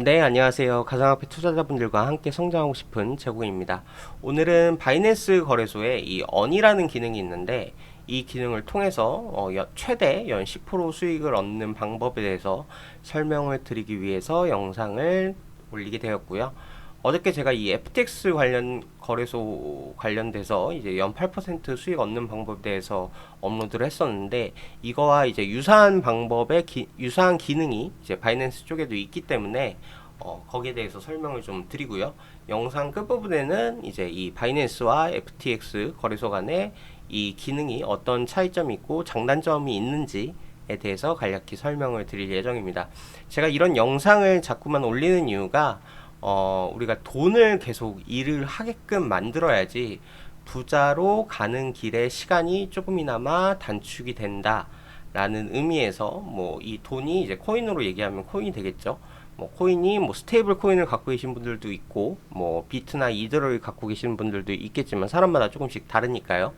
네, 안녕하세요. 가상화폐 투자자분들과 함께 성장하고 싶은 제공입니다. 오늘은 바이낸스 거래소에 이 언이라는 기능이 있는데 이 기능을 통해서 최대 연 10% 수익을 얻는 방법에 대해서 설명을 드리기 위해서 영상을 올리게 되었고요. 어저께 제가 이 FTX 관련 거래소 관련돼서 이제 연 8% 수익 얻는 방법에 대해서 업로드를 했었는데 이거와 이제 유사한 방법의 유사한 기능이 이제 바이낸스 쪽에도 있기 때문에 거기에 대해서 설명을 좀 드리고요. 영상 끝부분에는 이제 이 바이낸스와 FTX 거래소 간의 이 기능이 어떤 차이점이 있고 장단점이 있는지에 대해서 간략히 설명을 드릴 예정입니다. 제가 이런 영상을 자꾸만 올리는 이유가 우리가 돈을 계속 일을 하게끔 만들어야지 부자로 가는 길에 시간이 조금이나마 단축이 된다 라는 의미에서 뭐 이 돈이 이제 코인으로 얘기하면 코인이 되겠죠. 뭐 코인이 뭐 스테이블 코인을 갖고 계신 분들도 있고 뭐 비트나 이더를 갖고 계시는 분들도 있겠지만 사람마다 조금씩 다르니까요.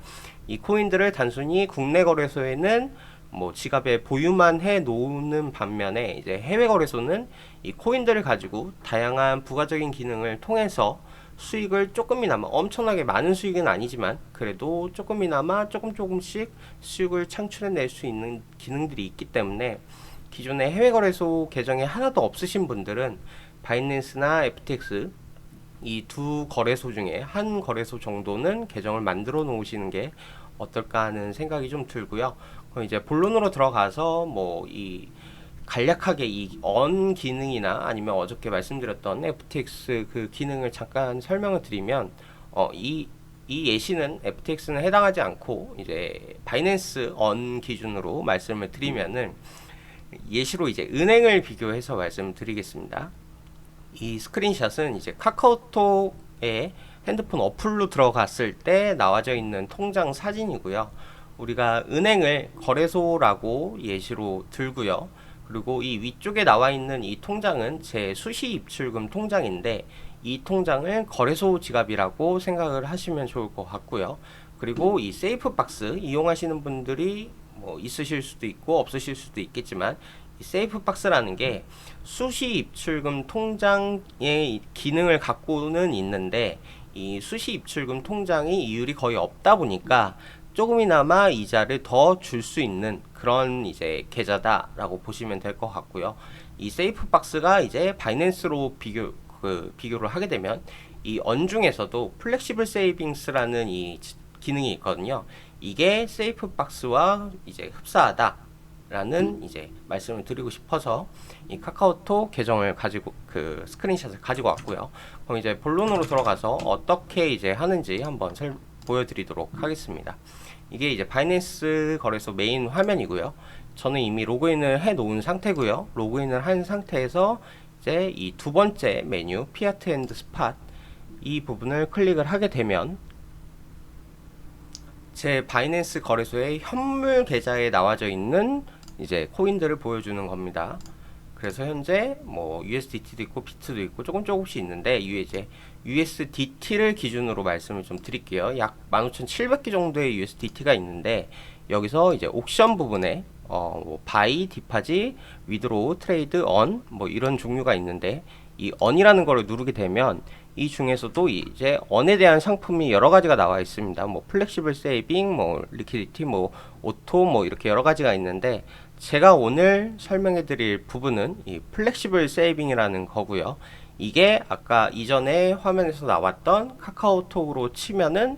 이 코인들을 단순히 국내 거래소에는 뭐 지갑에 보유만 해 놓는 반면에 이제 해외 거래소는 이 코인들을 가지고 다양한 부가적인 기능을 통해서 수익을 조금이나마 엄청나게 많은 수익은 아니지만 그래도 조금이나마 조금씩 수익을 창출해낼 수 있는 기능들이 있기 때문에 기존에 해외 거래소 계정이 하나도 없으신 분들은 바이낸스나 FTX 이 두 거래소 중에 한 거래소 정도는 계정을 만들어 놓으시는 게 어떨까 하는 생각이 좀 들고요. 그럼 이제 본론으로 들어가서 뭐 이 간략하게 이 언 기능이나 아니면 어저께 말씀드렸던 FTX 그 기능을 잠깐 설명을 드리면 이 예시는 FTX는 해당하지 않고 이제 바이낸스 언 기준으로 말씀을 드리면은 예시로 이제 은행을 비교해서 말씀드리겠습니다. 이 스크린샷은 이제 카카오톡에 핸드폰 어플로 들어갔을 때 나와져 있는 통장 사진이고요. 우리가 은행을 거래소라고 예시로 들고요. 그리고 이 위쪽에 나와 있는 이 통장은 제 수시 입출금 통장인데 이 통장을 거래소 지갑이라고 생각을 하시면 좋을 것 같고요. 그리고 이 세이프 박스 이용하시는 분들이 뭐 있으실 수도 있고 없으실 수도 있겠지만 이 세이프 박스라는 게 수시 입출금 통장의 기능을 갖고는 있는데 이 수시 입출금 통장이 이율이 거의 없다 보니까 조금이나마 이자를 더 줄 수 있는 그런 이제 계좌다라고 보시면 될 것 같고요. 이 세이프 박스가 이제 바이낸스로 비교를 하게 되면 이 언 중에서도 플렉시블 세이빙스라는 이 기능이 있거든요. 이게 세이프 박스와 이제 흡사하다라는 이제 말씀을 드리고 싶어서 이 카카오톡 계정을 가지고 그 스크린샷을 가지고 왔고요. 그럼 이제 본론으로 들어가서 어떻게 이제 하는지 한번 보여드리도록 하겠습니다. 이게 이제 바이낸스 거래소 메인 화면이고요. 저는 이미 로그인을 해 놓은 상태고요. 로그인을 한 상태에서 이제 이 두 번째 메뉴 피아트 앤드 스팟 이 부분을 클릭을 하게 되면 제 바이낸스 거래소의 현물 계좌에 나와져 있는 이제 코인들을 보여주는 겁니다. 그래서 현재 뭐 USDT도 있고 비트도 있고 조금씩 있는데 이제 USDT를 기준으로 말씀을 좀 드릴게요. 약 15,700개 정도의 USDT가 있는데 여기서 이제 옥션 부분에 뭐 바이, 디파지, 위드로우, 트레이드, 언 뭐 이런 종류가 있는데 이 언이라는 거를 누르게 되면 이 중에서도 이제 언에 대한 상품이 여러 가지가 나와 있습니다. 뭐 플렉시블 세이빙, 뭐 리퀴디티, 뭐 오토, 뭐 이렇게 여러 가지가 있는데 제가 오늘 설명해 드릴 부분은 이 플렉시블 세이빙이라는 거고요. 이게 아까 이전에 화면에서 나왔던 카카오톡으로 치면은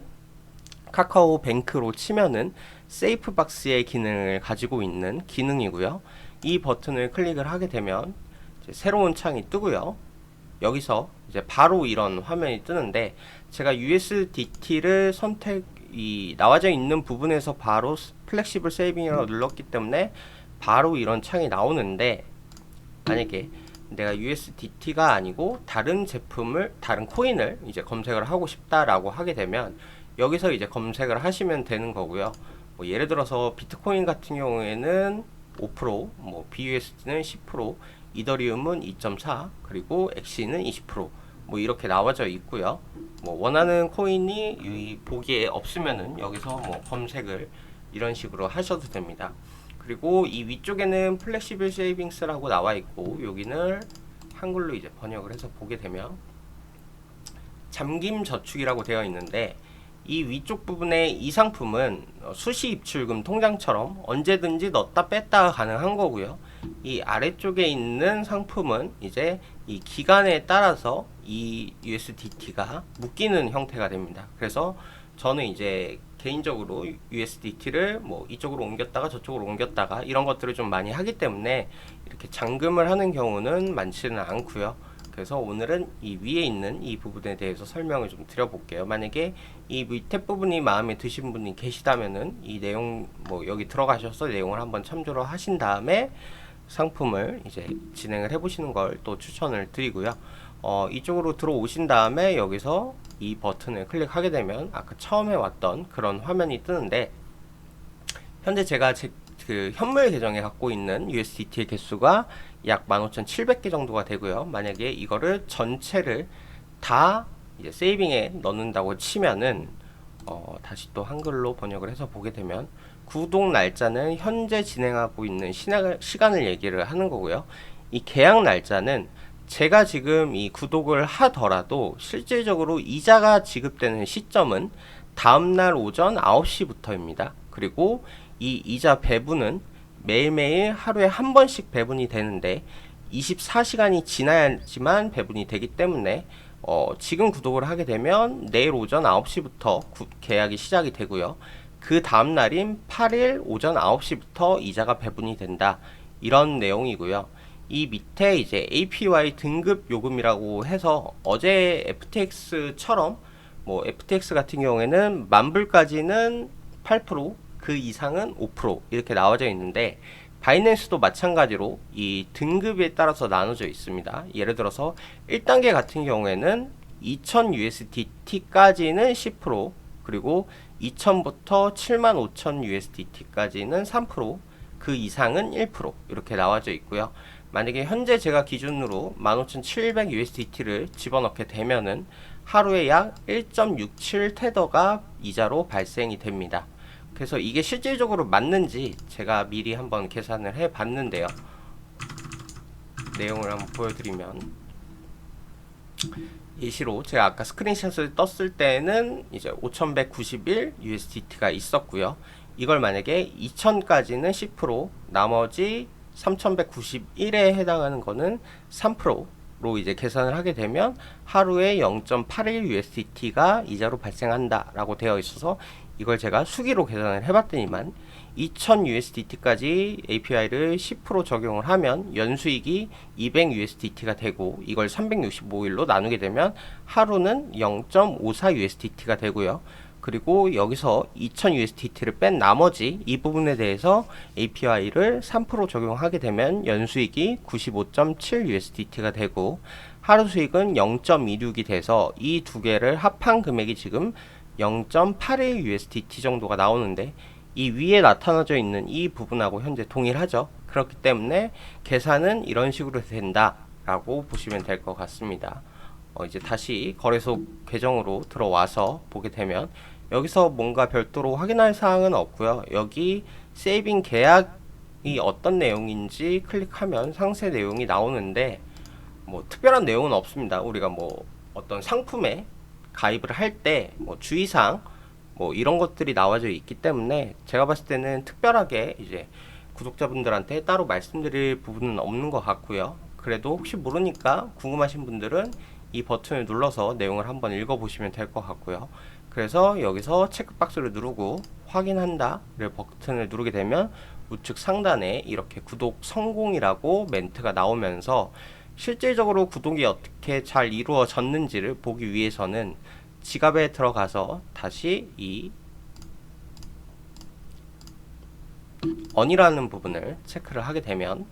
카카오뱅크로 치면은 세이프 박스의 기능을 가지고 있는 기능이고요. 이 버튼을 클릭을 하게 되면 이제 새로운 창이 뜨고요. 여기서 이제 바로 이런 화면이 뜨는데 제가 USDT를 나와져 있는 부분에서 바로 플렉시블 세이빙이라고 눌렀기 때문에 바로 이런 창이 나오는데 만약에 내가 USDT가 아니고 다른 코인을 이제 검색을 하고 싶다라고 하게 되면 여기서 이제 검색을 하시면 되는 거고요. 뭐 예를 들어서 비트코인 같은 경우에는 5%, 뭐 BUSD는 10%, 이더리움은 2.4, 그리고 엑시는 20%뭐 이렇게 나와져 있고요. 뭐 원하는 코인이 이 보기에 없으면은 여기서 뭐 검색을 이런 식으로 하셔도 됩니다. 그리고 이 위쪽에는 플렉시블 세이빙스라고 나와 있고 여기는 한글로 이제 번역을 해서 보게 되면 잠김 저축이라고 되어 있는데, 이 위쪽 부분에 이 상품은 수시 입출금 통장처럼 언제든지 넣었다 뺐다가 가능한 거고요. 이 아래쪽에 있는 상품은 이제 이 기간에 따라서 이 USDT가 묶이는 형태가 됩니다. 그래서 저는 이제 개인적으로 USDT를 뭐 이쪽으로 옮겼다가 저쪽으로 옮겼다가 이런 것들을 좀 많이 하기 때문에 이렇게 잠금을 하는 경우는 많지는 않고요. 그래서 오늘은 이 위에 있는 이 부분에 대해서 설명을 좀 드려볼게요. 만약에 이 밑에 부분이 마음에 드신 분이 계시다면은 이 내용 뭐 여기 들어가셔서 내용을 한번 참조를 하신 다음에 상품을 이제 진행을 해보시는 걸 또 추천을 드리고요. 이쪽으로 들어오신 다음에 여기서 이 버튼을 클릭하게 되면 아까 처음에 왔던 그런 화면이 뜨는데, 현재 제가 그 현물 계정에 갖고 있는 USDT의 개수가 약 15,700개 정도가 되고요. 만약에 이거를 전체를 다 이제 세이빙에 넣는다고 치면은 다시 또 한글로 번역을 해서 보게 되면 구독 날짜는 현재 진행하고 있는 시간을 얘기를 하는 거고요. 이 계약 날짜는 제가 지금 이 구독을 하더라도 실질적으로 이자가 지급되는 시점은 다음날 오전 9시부터입니다. 그리고 이 이자 배분은 매일매일 하루에 한 번씩 배분이 되는데 24시간이 지나야지만 배분이 되기 때문에 지금 구독을 하게 되면 내일 오전 9시부터 계약이 시작이 되고요. 그 다음 날인 8일 오전 9시부터 이자가 배분이 된다. 이런 내용이고요. 이 밑에 이제 APY 등급 요금이라고 해서 어제 FTX처럼 뭐 FTX 같은 경우에는 만불까지는 8%, 그 이상은 5% 이렇게 나와져 있는데, 바이낸스도 마찬가지로 이 등급에 따라서 나눠져 있습니다. 예를 들어서 1단계 같은 경우에는 2000 USDT까지는 10%, 그리고 2000부터 75,000 USDT까지는 3%, 그 이상은 1% 이렇게 나와져 있고요. 만약에 현재 제가 기준으로 15,700 USDT를 집어넣게 되면은 하루에 약 1.67 테더가 이자로 발생이 됩니다. 그래서 이게 실질적으로 맞는지 제가 미리 한번 계산을 해 봤는데요. 내용을 한번 보여드리면, 예시로 제가 아까 스크린샷을 떴을 때는 이제 5191 USDT가 있었고요. 이걸 만약에 2000까지는 10%, 나머지 3191에 해당하는 거는 3%로 이제 계산을 하게 되면 하루에 0.81 USDT가 이자로 발생한다 라고 되어 있어서, 이걸 제가 수기로 계산을 해봤더니만 2000 USDT까지 API를 10% 적용을 하면 연수익이 200 USDT가 되고, 이걸 365일로 나누게 되면 하루는 0.54 USDT가 되고요. 그리고 여기서 2000 USDT를 뺀 나머지 이 부분에 대해서 API를 3% 적용하게 되면 연수익이 95.7 USDT가 되고, 하루 수익은 0.26이 돼서 이 두 개를 합한 금액이 지금 0.81 USDT 정도가 나오는데, 이 위에 나타나져 있는 이 부분하고 현재 동일하죠. 그렇기 때문에 계산은 이런 식으로 된다 라고 보시면 될 것 같습니다. 이제 다시 거래소 계정으로 들어와서 보게 되면 여기서 뭔가 별도로 확인할 사항은 없고요. 여기 세이빙 계약이 어떤 내용인지 클릭하면 상세 내용이 나오는데, 뭐 특별한 내용은 없습니다. 우리가 뭐 어떤 상품에 가입을 할 때 뭐 주의사항 뭐 이런 것들이 나와져 있기 때문에 제가 봤을 때는 특별하게 이제 구독자분들한테 따로 말씀드릴 부분은 없는 것 같고요. 그래도 혹시 모르니까 궁금하신 분들은 이 버튼을 눌러서 내용을 한번 읽어보시면 될 것 같고요. 그래서 여기서 체크박스를 누르고 확인한다를 버튼을 누르게 되면 우측 상단에 이렇게 구독 성공이라고 멘트가 나오면서 실질적으로 구독이 어떻게 잘 이루어졌는지를 보기 위해서는 지갑에 들어가서 다시 이 on이라는 부분을 체크를 하게 되면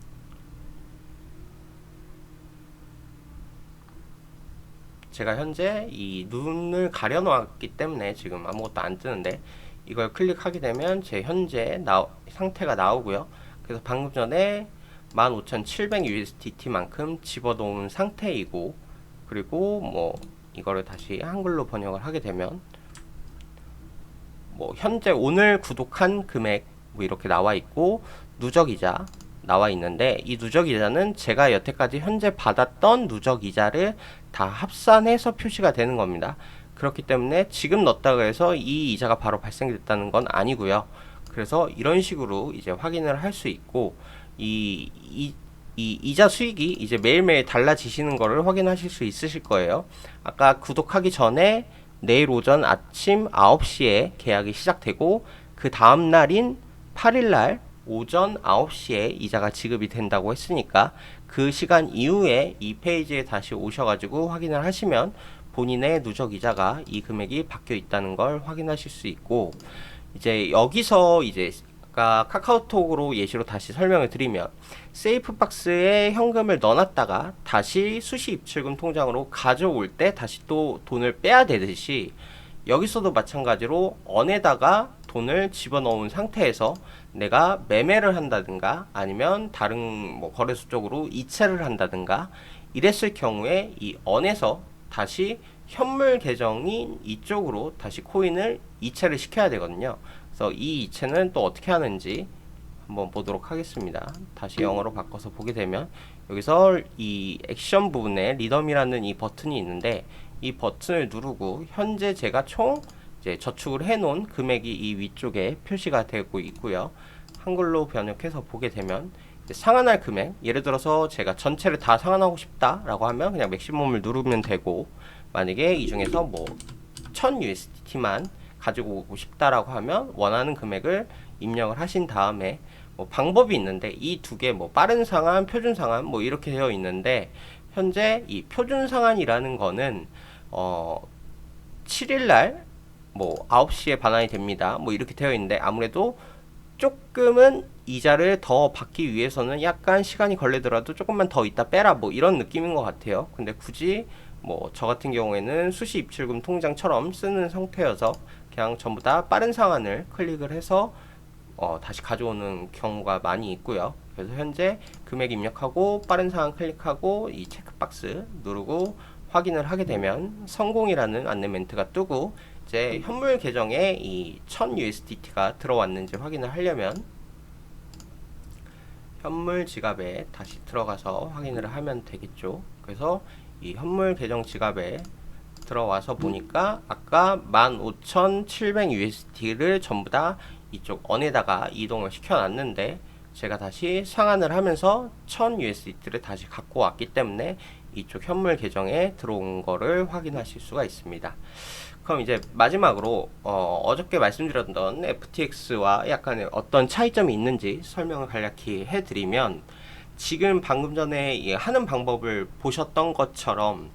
제가 현재 이 눈을 가려 놓았기 때문에 지금 아무것도 안 뜨는데, 이걸 클릭하게 되면 제 현재 상태가 나오고요. 그래서 방금 전에 15,700 USDT만큼 집어넣은 상태이고, 그리고 뭐 이거를 다시 한글로 번역을 하게 되면 뭐 현재 오늘 구독한 금액 뭐 이렇게 나와 있고, 누적이자 나와 있는데, 이 누적 이자는 제가 여태까지 현재 받았던 누적 이자를 다 합산해서 표시가 되는 겁니다. 그렇기 때문에 지금 넣었다고 해서 이 이자가 바로 발생됐다는 건 아니고요. 그래서 이런 식으로 이제 확인을 할 수 있고, 이 이자 수익이 이제 매일매일 달라지시는 거를 확인하실 수 있으실 거예요. 아까 구독하기 전에 내일 오전 아침 9시에 계약이 시작되고, 그 다음 날인 8일날 오전 9시에 이자가 지급이 된다고 했으니까, 그 시간 이후에 이 페이지에 다시 오셔가지고 확인을 하시면 본인의 누적 이자가 이 금액이 바뀌어 있다는 걸 확인하실 수 있고, 이제 여기서 이제 아까 카카오톡으로 예시로 다시 설명을 드리면, 세이프박스에 현금을 넣어놨다가 다시 수시 입출금 통장으로 가져올 때 다시 또 돈을 빼야 되듯이, 여기서도 마찬가지로 언에다가 돈을 집어넣은 상태에서 내가 매매를 한다든가 아니면 다른 뭐 거래소 쪽으로 이체를 한다든가 이랬을 경우에 이 언에서 다시 현물 계정인 이쪽으로 다시 코인을 이체를 시켜야 되거든요. 그래서 이 이체는 또 어떻게 하는지 한번 보도록 하겠습니다. 다시 영어로 바꿔서 보게 되면, 여기서 이 액션 부분에 리덤이라는 이 버튼이 있는데, 이 버튼을 누르고 현재 제가 총 이제 저축을 해놓은 금액이 이 위쪽에 표시가 되고 있고요. 한글로 번역해서 보게 되면 상환할 금액, 예를 들어서 제가 전체를 다 상환하고 싶다라고 하면 그냥 맥시멈을 누르면 되고, 만약에 이 중에서 뭐 1000USDT만 가지고 오고 싶다라고 하면 원하는 금액을 입력을 하신 다음에 뭐 방법이 있는데, 이 두 개 뭐 빠른 상환, 표준 상환 뭐 이렇게 되어 있는데, 현재 이 표준 상환이라는 거는 7일날 뭐 9시에 반환이 됩니다. 뭐 이렇게 되어 있는데, 아무래도 조금은 이자를 더 받기 위해서는 약간 시간이 걸리더라도 조금만 더 있다 빼라 뭐 이런 느낌인 것 같아요. 근데 굳이 뭐 저 같은 경우에는 수시 입출금 통장처럼 쓰는 상태여서 그냥 전부 다 빠른 상환을 클릭을 해서 다시 가져오는 경우가 많이 있고요. 그래서 현재 금액 입력하고 빠른 상환 클릭하고 이 체크박스 누르고 확인을 하게 되면 성공이라는 안내 멘트가 뜨고, 이제 현물 계정에 이 1000USDT가 들어왔는지 확인을 하려면 현물 지갑에 다시 들어가서 확인을 하면 되겠죠. 그래서 이 현물 계정 지갑에 들어와서 보니까 아까 15,700USD를 전부 다 이쪽 언에다가 이동을 시켜놨는데, 제가 다시 상환을 하면서 1000USDT를 다시 갖고 왔기 때문에 이쪽 현물 계정에 들어온 거를 확인하실 수가 있습니다. 그럼 이제 마지막으로 어저께 말씀드렸던 FTX와 약간의 어떤 차이점이 있는지 설명을 간략히 해드리면, 지금 방금 전에 하는 방법을 보셨던 것처럼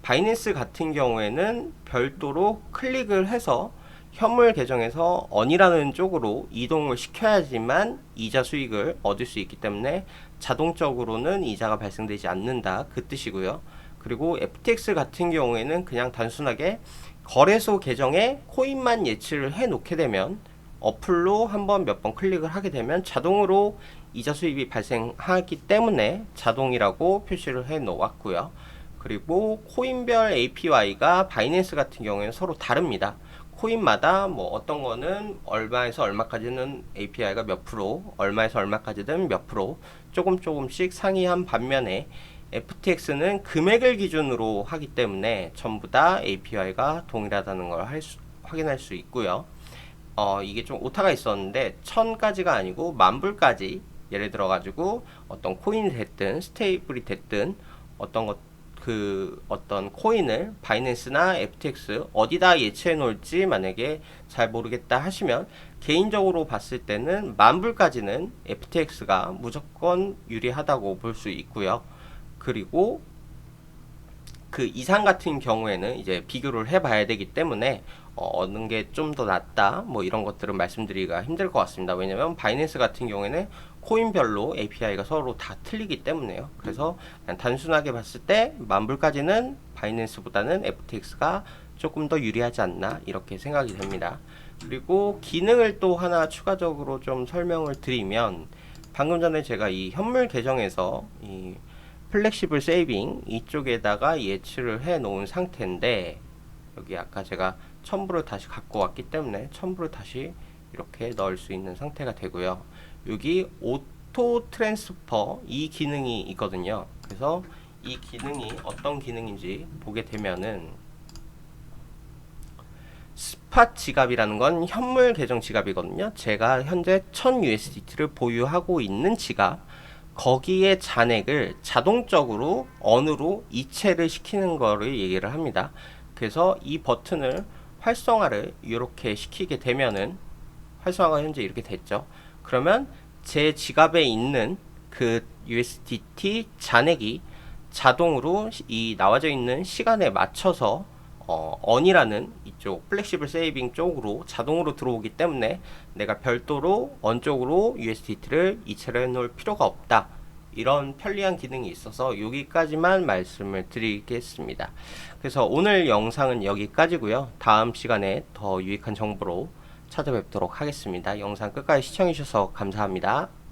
바이낸스 같은 경우에는 별도로 클릭을 해서 현물 계정에서 언이라는 쪽으로 이동을 시켜야지만 이자 수익을 얻을 수 있기 때문에 자동적으로는 이자가 발생되지 않는다, 그 뜻이고요. 그리고 FTX 같은 경우에는 그냥 단순하게 거래소 계정에 코인만 예치를 해 놓게 되면, 어플로 한번 몇 번 클릭을 하게 되면 자동으로 이자 수입이 발생하기 때문에 자동이라고 표시를 해 놓았고요. 그리고 코인별 APY가 바이낸스 같은 경우에는 서로 다릅니다. 코인마다 뭐 어떤 거는 얼마에서 얼마까지는 API가 몇 프로, 얼마에서 얼마까지는 몇 프로 조금씩 상이한 반면에, FTX는 금액을 기준으로 하기 때문에 전부 다 API가 동일하다는 걸 확인할 수 있고요. 이게 좀 오타가 있었는데 1000까지가 아니고 10,000불까지, 예를 들어 가지고 어떤 코인이 됐든 스테이블이 됐든 어떤 코인을 바이낸스나 FTX 어디다 예치해 놓을지 만약에 잘 모르겠다 하시면, 개인적으로 봤을 때는 10,000불까지는 FTX가 무조건 유리하다고 볼 수 있고요. 그리고 그 이상 같은 경우에는 이제 비교를 해봐야 되기 때문에 어느 게 좀 더 낫다 뭐 이런 것들은 말씀드리기가 힘들 것 같습니다. 왜냐면 바이낸스 같은 경우에는 코인별로 API가 서로 다 틀리기 때문에요. 그래서 그냥 단순하게 봤을 때 10,000불까지는 바이낸스보다는 FTX가 조금 더 유리하지 않나 이렇게 생각이 됩니다. 그리고 기능을 또 하나 추가적으로 좀 설명을 드리면, 방금 전에 제가 이 현물 계정에서 이 플렉시블 세이빙 이쪽에다가 예치를 해 놓은 상태인데, 여기 아까 제가 1000불을 다시 갖고 왔기 때문에 1000불을 다시 이렇게 넣을 수 있는 상태가 되고요. 여기 오토 트랜스퍼 이 기능이 있거든요. 그래서 이 기능이 어떤 기능인지 보게 되면은 스팟 지갑이라는 건 현물 계정 지갑이거든요. 제가 현재 1000USDT를 보유하고 있는 지갑, 거기에 잔액을 자동적으로 언으로 이체를 시키는 거를 얘기를 합니다. 그래서 이 버튼을 활성화를 이렇게 시키게 되면은 활성화가 현재 이렇게 됐죠. 그러면 제 지갑에 있는 그 USDT 잔액이 자동으로 이 나와져 있는 시간에 맞춰서 언이라는 이쪽 플렉시블 세이빙 쪽으로 자동으로 들어오기 때문에 내가 별도로 언 쪽으로 USDT를 이체를 해 놓을 필요가 없다. 이런 편리한 기능이 있어서 여기까지만 말씀을 드리겠습니다. 그래서 오늘 영상은 여기까지고요. 다음 시간에 더 유익한 정보로 찾아뵙도록 하겠습니다. 영상 끝까지 시청해 주셔서 감사합니다.